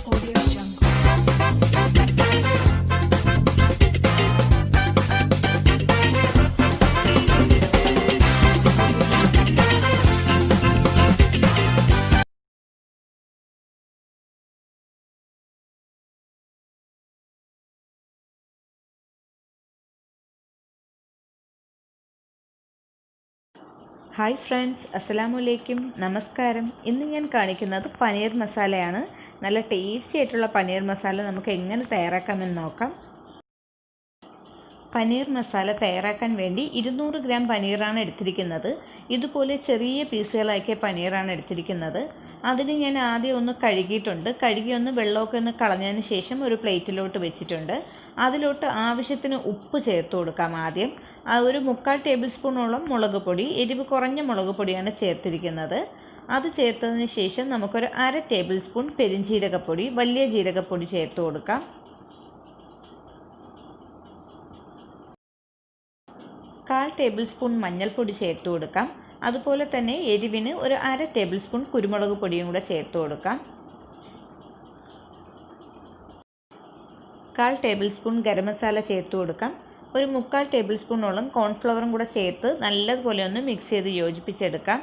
Audio Jungle. Hi friends, അസ്സലാമലൈക്കും, നമസ്കാരം. ഇന്ന് ഞാൻ കാണിക്കുന്നത് പനീർ മസാലയാണ്. നല്ല ടേസ്റ്റി ആയിട്ടുള്ള പനീർ മസാല നമുക്ക് എങ്ങനെ തയ്യാറാക്കാമെന്ന് നോക്കാം. പനീർ മസാല തയ്യാറാക്കാൻ വേണ്ടി 200 ഗ്രാം പനീറാണ് എടുത്തിരിക്കുന്നത്. ഇതുപോലെ ചെറിയ പീസുകളാക്കിയ പനീറാണ് എടുത്തിരിക്കുന്നത്. അതിന് ഞാൻ ആദ്യം ഒന്ന് കഴുകിയിട്ടുണ്ട്. കഴുകി ഒന്ന് വെള്ളമൊക്കെ ഒന്ന് കളഞ്ഞതിന് ശേഷം ഒരു പ്ലേറ്റിലോട്ട് വെച്ചിട്ടുണ്ട്. അതിലോട്ട് ആവശ്യത്തിന് ഉപ്പ് ചേർത്ത് കൊടുക്കാം. ആദ്യം ഒരു 3/4 ടേബിൾ സ്പൂണോളം മുളക് പൊടി, എരിവ് കുറഞ്ഞ മുളക് പൊടിയാണ് ചേർത്തിരിക്കുന്നത്. അത് ചേർത്തതിന് ശേഷം നമുക്കൊരു 1/2 ടേബിൾ സ്പൂൺ പെരിഞ്ജീരകപ്പൊടി, വലിയ ജീരകപ്പൊടി ചേർത്ത് കൊടുക്കാം. 1/4 ടേബിൾ സ്പൂൺ മഞ്ഞൾപ്പൊടി ചേർത്ത് കൊടുക്കാം. അതുപോലെ തന്നെ എരിവിന് ഒരു 1/2 ടേബിൾ സ്പൂൺ കുരുമുളക് പൊടിയും കൂടെ ചേർത്ത് കൊടുക്കാം. 1/4 ടേബിൾ സ്പൂൺ ഗരം മസാല ചേർത്ത് കൊടുക്കാം. ഒരു 3/4 ടേബിൾ സ്പൂണോളം കോൺഫ്ലവറും കൂടെ ചേർത്ത് നല്ലതുപോലെ ഒന്ന് മിക്സ് ചെയ്ത് യോജിപ്പിച്ചെടുക്കാം.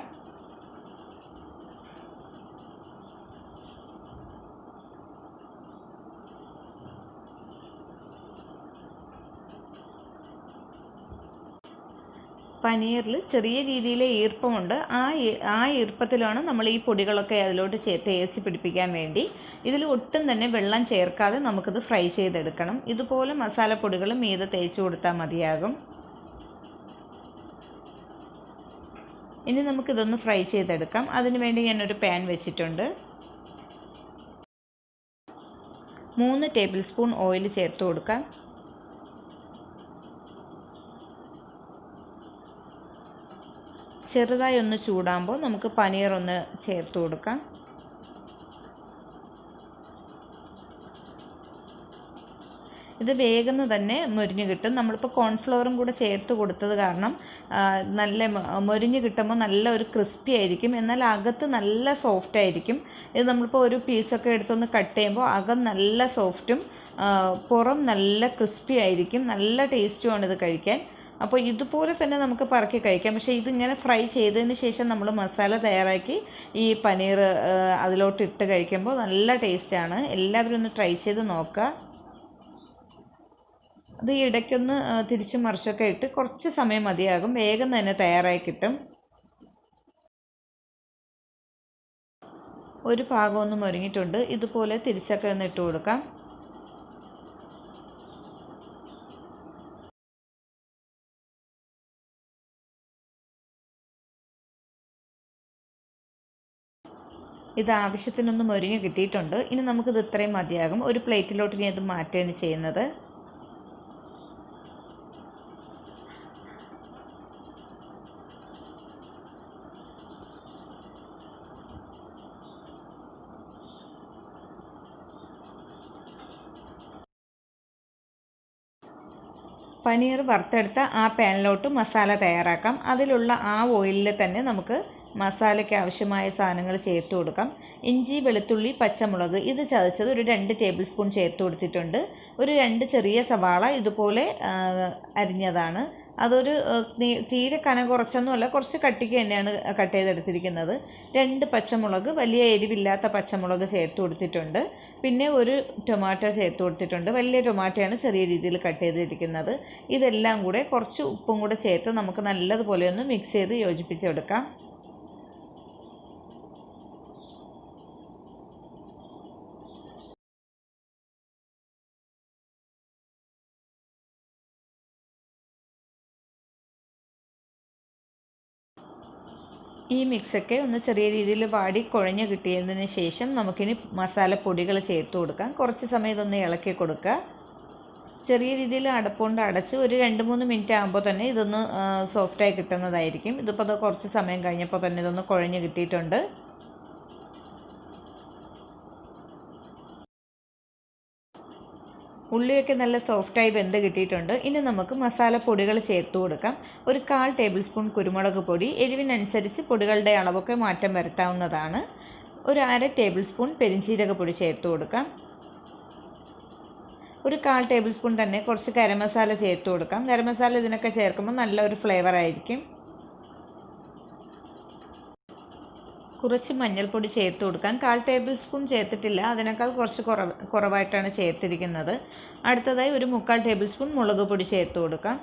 പനീറിൽ ചെറിയ രീതിയിൽ ഈർപ്പമുണ്ട്. ആ ഈർപ്പത്തിലാണ് നമ്മൾ ഈ പൊടികളൊക്കെ അതിലോട്ട് തേച്ച് പിടിപ്പിക്കാൻ വേണ്ടി. ഇതിൽ ഒട്ടും തന്നെ വെള്ളം ചേർക്കാതെ നമുക്കിത് ഫ്രൈ ചെയ്തെടുക്കണം. ഇതുപോലെ മസാലപ്പൊടികൾ മീതെ തേച്ച് കൊടുത്താൽ മതിയാകും. ഇനി നമുക്കിതൊന്ന് ഫ്രൈ ചെയ്തെടുക്കാം. അതിനുവേണ്ടി ഞാനൊരു പാൻ വെച്ചിട്ടുണ്ട്. 3 ടേബിൾ സ്പൂൺ ഓയിൽ ചേർത്ത് കൊടുക്കാം. ചെറുതായി ഒന്ന് ചൂടാകുമ്പോൾ നമുക്ക് പനീർ ഒന്ന് ചേർത്ത് കൊടുക്കാം. ഇത് വേഗം തന്നെ മൊരിഞ്ഞ് കിട്ടും. നമ്മളിപ്പോൾ കോൺഫ്ലവറും കൂടെ ചേർത്ത് കൊടുത്തത് കാരണം നല്ല മൊരിഞ്ഞ് കിട്ടുമ്പോൾ നല്ല ഒരു ക്രിസ്പി ആയിരിക്കും. എന്നാൽ അകത്ത് നല്ല സോഫ്റ്റ് ആയിരിക്കും. ഇത് നമ്മളിപ്പോൾ ഒരു പീസൊക്കെ എടുത്തൊന്ന് കട്ട് ചെയ്യുമ്പോൾ അകം നല്ല സോഫ്റ്റും പുറം നല്ല ക്രിസ്പി ആയിരിക്കും. നല്ല ടേസ്റ്റുമാണ് ഇത് കഴിക്കാൻ. അപ്പോൾ ഇതുപോലെ തന്നെ നമുക്ക് പറക്കി കഴിക്കാം. പക്ഷേ ഇതിങ്ങനെ ഫ്രൈ ചെയ്തതിന് ശേഷം നമ്മൾ മസാല തയ്യാറാക്കി ഈ പനീർ അതിലോട്ട് ഇട്ട് കഴിക്കുമ്പോൾ നല്ല ടേസ്റ്റാണ്. എല്ലാവരും ഒന്ന് ട്രൈ ചെയ്ത് നോക്കുക. അത് ഇടയ്ക്കൊന്ന് തിരിച്ചും മറിച്ചൊക്കെ ഇട്ട് കുറച്ച് സമയം മതിയാകും. വേഗം തന്നെ തയ്യാറായി കിട്ടും. ഒരു ഭാഗം ഒന്ന് മൊരിഞ്ഞിട്ടുണ്ട്. ഇതുപോലെ തിരിച്ചൊക്കെ ഒന്ന് ഇട്ട് കൊടുക്കാം. ഇത് ആവശ്യത്തിനൊന്ന് മൊരിഞ്ഞ് കിട്ടിയിട്ടുണ്ട്. ഇനി നമുക്കിത് ഇത്രയും മതിയാകും. ഒരു പ്ലേറ്റിലോട്ട് ഇനി അത് മാറ്റുകയാണ് ചെയ്യുന്നത്. പനീർ വറുത്തെടുത്ത ആ പാനിലോട്ട് മസാല തയ്യാറാക്കാം. അതിലുള്ള ആ ഓയിലിൽ തന്നെ നമുക്ക് മസാലയ്ക്ക് ആവശ്യമായ സാധനങ്ങൾ ചേർത്ത് കൊടുക്കാം. ഇഞ്ചി, വെളുത്തുള്ളി, പച്ചമുളക് ഇത് ചതച്ചത് ഒരു 2 ടേബിൾ സ്പൂൺ ചേർത്ത് കൊടുത്തിട്ടുണ്ട്. ഒരു 2 ചെറിയ സവാള ഇതുപോലെ അരിഞ്ഞതാണ്. അതൊരു തീരെ കനം കുറച്ചൊന്നുമല്ല, കുറച്ച് കട്ടിക്ക് തന്നെയാണ് കട്ട് ചെയ്തെടുത്തിരിക്കുന്നത്. 2 പച്ചമുളക്, വലിയ എരിവില്ലാത്ത പച്ചമുളക് ചേർത്ത് കൊടുത്തിട്ടുണ്ട്. പിന്നെ ഒരു ടൊമാറ്റോ ചേർത്ത് കൊടുത്തിട്ടുണ്ട്. വലിയ ടൊമാറ്റോയാണ് ചെറിയ രീതിയിൽ കട്ട് ചെയ്തിരിക്കുന്നത്. ഇതെല്ലാം കൂടെ കുറച്ച് ഉപ്പും കൂടെ ചേർത്ത് നമുക്ക് നല്ലതുപോലെ ഒന്ന് മിക്സ് ചെയ്ത് യോജിപ്പിച്ചെടുക്കാം. ഈ മിക്സൊക്കെ ഒന്ന് ചെറിയ രീതിയിൽ വാടി കുഴഞ്ഞ് കിട്ടിയതിന് ശേഷം നമുക്കിനി മസാലപ്പൊടികൾ ചേർത്ത് കൊടുക്കാം. കുറച്ച് സമയം ഇതൊന്ന് ഇളക്കി കൊടുക്കുക. ചെറിയ രീതിയിൽ അടപ്പുകൊണ്ട് അടച്ച് ഒരു 2-3 മിനിറ്റ് ആകുമ്പോൾ തന്നെ ഇതൊന്ന് സോഫ്റ്റായി കിട്ടുന്നതായിരിക്കും. ഇതിപ്പോൾ അത് കുറച്ച് സമയം കഴിഞ്ഞപ്പോൾ തന്നെ ഇതൊന്ന് കുഴഞ്ഞ് കിട്ടിയിട്ടുണ്ട്. ഉള്ളിയൊക്കെ നല്ല സോഫ്റ്റായി വെന്ത് കിട്ടിയിട്ടുണ്ട്. ഇനി നമുക്ക് മസാലപ്പൊടികൾ ചേർത്ത് കൊടുക്കാം. ഒരു 1/4 ടേബിൾ സ്പൂൺ കുരുമുളക് പൊടി, എരിവിനനുസരിച്ച് പൊടികളുടെ അളവൊക്കെ മാറ്റം വരുത്താവുന്നതാണ്. ഒരു 1/2 ടേബിൾ സ്പൂൺ പെരിഞ്ചീരകപ്പൊടി ചേർത്ത് കൊടുക്കാം. ഒരു 1/4 ടേബിൾ സ്പൂൺ തന്നെ കുറച്ച് ഗരം മസാല ചേർത്ത് കൊടുക്കാം. ഗരം മസാല ഇതിനൊക്കെ ചേർക്കുമ്പോൾ നല്ലൊരു ഫ്ലേവർ ആയിരിക്കും. കുറച്ച് മഞ്ഞൾപ്പൊടി ചേർത്ത് കൊടുക്കാം. 1/4 ടേബിൾ സ്പൂൺ ചേർത്തിട്ടില്ല, അതിനേക്കാൾ കുറച്ച് കുറവായിട്ടാണ് ചേർത്തിരിക്കുന്നത്. അടുത്തതായി ഒരു 3/4 ടേബിൾ സ്പൂൺ മുളക് പൊടി ചേർത്ത് കൊടുക്കാം.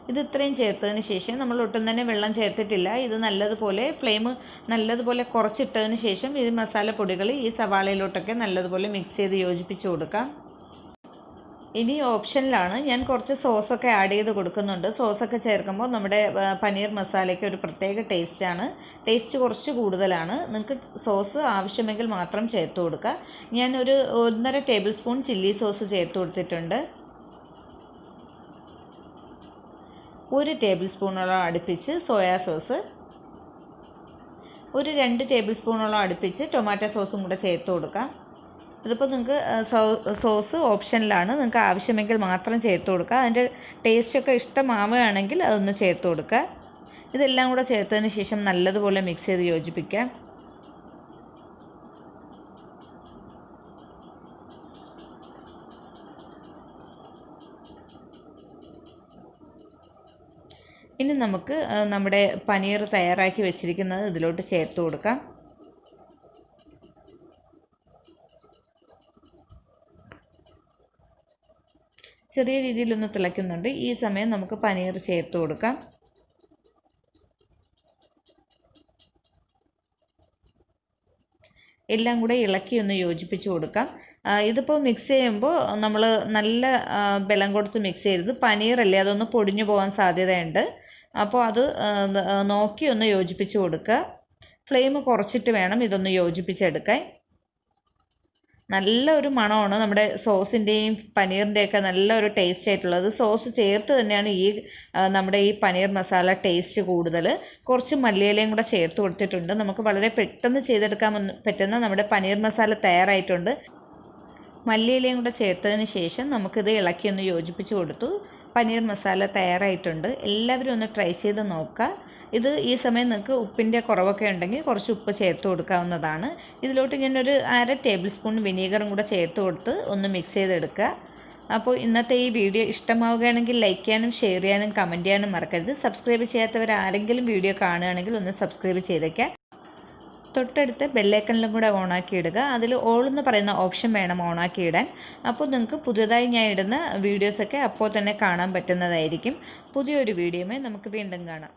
ഇത് ഇത്രയും ചേർത്തതിന് ശേഷം നമ്മൾ ഒട്ടും തന്നെ വെള്ളം ചേർത്തിട്ടില്ല. ഇത് ഫ്ലെയിം നല്ലതുപോലെ കുറച്ചിട്ടതിന് ശേഷം ഈ മസാലപ്പൊടികൾ ഈ സവാളയിലോട്ടൊക്കെ നല്ലതുപോലെ മിക്സ് ചെയ്ത് യോജിപ്പിച്ച് കൊടുക്കാം. ഇനി ഓപ്ഷനിലാണ്, ഞാൻ കുറച്ച് സോസൊക്കെ ആഡ് ചെയ്ത് കൊടുക്കുന്നുണ്ട്. സോസൊക്കെ ചേർക്കുമ്പോൾ നമ്മുടെ പനീർ മസാലയ്ക്ക് ഒരു പ്രത്യേക ടേസ്റ്റാണ്. ടേസ്റ്റ് കുറച്ച് കൂടുതലാണ്. നിങ്ങൾക്ക് സോസ് ആവശ്യമെങ്കിൽ മാത്രം ചേർത്ത് കൊടുക്കുക. ഞാനൊരു 1.5 ടേബിൾ സ്പൂൺ ചില്ലി സോസ് ചേർത്ത് കൊടുത്തിട്ടുണ്ട്. 1 ടേബിൾ സ്പൂണോളം അടുപ്പിച്ച് സോയാ സോസ്, ഒരു 2 ടേബിൾ സ്പൂണോളം അടുപ്പിച്ച് ടൊമാറ്റോ സോസും കൂടെ ചേർത്ത് കൊടുക്കാം. ഇതിപ്പോൾ നിങ്ങൾക്ക് സോസ് ഓപ്ഷനിലാണ്, നിങ്ങൾക്ക് ആവശ്യമെങ്കിൽ മാത്രം ചേർത്ത് കൊടുക്കുക. അതിൻ്റെ ടേസ്റ്റൊക്കെ ഇഷ്ടമാവുകയാണെങ്കിൽ അതൊന്ന് ചേർത്ത് കൊടുക്കുക. ഇതെല്ലാം കൂടെ ചേർത്തതിന് ശേഷം നല്ലതുപോലെ മിക്സ് ചെയ്ത് യോജിപ്പിക്കാം. ഇനി നമുക്ക് നമ്മുടെ പനീർ തയ്യാറാക്കി വെച്ചിരിക്കുന്നത് ഇതിലോട്ട് ചേർത്ത് കൊടുക്കാം. ചെറിയ രീതിയിലൊന്ന് തിളയ്ക്കുന്നുണ്ട്. ഈ സമയം നമുക്ക് പനീർ ചേർത്ത് കൊടുക്കാം. എല്ലാം കൂടെ ഇളക്കി ഒന്ന് യോജിപ്പിച്ച് കൊടുക്കാം. ഇതിപ്പോൾ മിക്സ് ചെയ്യുമ്പോൾ നമ്മൾ നല്ല ബലം കൊടുത്ത് മിക്സ് ചെയ്തത് പനീറല്ലേ, അതൊന്ന് പൊടിഞ്ഞു പോകാൻ സാധ്യതയുണ്ട്. അപ്പോൾ അത് നോക്കി ഒന്ന് യോജിപ്പിച്ച് കൊടുക്കുക. ഫ്ലെയിം കുറച്ചിട്ട് വേണം ഇതൊന്ന് യോജിപ്പിച്ചെടുക്കാൻ. നല്ലൊരു മണമാണ് നമ്മുടെ സോസിൻ്റെയും പനീറിൻ്റെയൊക്കെ നല്ലൊരു ടേസ്റ്റ് ആയിട്ടുള്ളത്. സോസ് ചേർത്ത് തന്നെയാണ് നമ്മുടെ ഈ പനീർ മസാല ടേസ്റ്റ് കൂടുതൽ. കുറച്ച് മല്ലിയിലയും കൂടെ ചേർത്ത് കൊടുത്തിട്ടുണ്ട്. നമുക്ക് വളരെ പെട്ടെന്ന് ചെയ്തെടുക്കാൻ പറ്റുന്ന നമ്മുടെ പനീർ മസാല തയ്യാറായിട്ടുണ്ട്. മല്ലിയിലയും കൂടെ ചേർത്തതിന് ശേഷം നമുക്കിത് ഇളക്കി ഒന്ന് യോജിപ്പിച്ച് കൊടുത്തു. പനീർ മസാല തയ്യാറായിട്ടുണ്ട്. എല്ലാവരും ഒന്ന് ട്രൈ ചെയ്ത് നോക്കുക. ഈ സമയം നിങ്ങൾക്ക് ഉപ്പിൻ്റെ കുറവൊക്കെ ഉണ്ടെങ്കിൽ കുറച്ച് ഉപ്പ് ചേർത്ത് കൊടുക്കാവുന്നതാണ്. ഇതിലോട്ട് ഞാനൊരു 1/2 ടേബിൾ സ്പൂൺ വിനീഗറും കൂടെ ചേർത്ത് കൊടുത്ത് ഒന്ന് മിക്സ് ചെയ്തെടുക്കുക. അപ്പോൾ ഇന്നത്തെ ഈ വീഡിയോ ഇഷ്ടമാവുകയാണെങ്കിൽ ലൈക്ക് ചെയ്യാനും ഷെയർ ചെയ്യാനും കമൻറ്റ് ചെയ്യാനും മറക്കരുത്. സബ്സ്ക്രൈബ് ചെയ്യാത്തവർ ആരെങ്കിലും വീഡിയോ കാണുകയാണെങ്കിൽ ഒന്ന് സബ്സ്ക്രൈബ് ചെയ്തേക്കാം. തൊട്ടടുത്ത് ബെല്ലൈക്കണിലും കൂടെ ഓണാക്കി ഇടുക. അതിൽ ഓൾ എന്ന് പറയുന്ന ഓപ്ഷൻ വേണം ഓണാക്കി ഇടാൻ. അപ്പോൾ നിങ്ങൾക്ക് പുതിയതായി ഞാൻ ഇടുന്ന വീഡിയോസൊക്കെ അപ്പോൾ തന്നെ കാണാൻ പറ്റുന്നതായിരിക്കും. പുതിയൊരു വീഡിയോയുമായി നമുക്ക് വീണ്ടും കാണാം.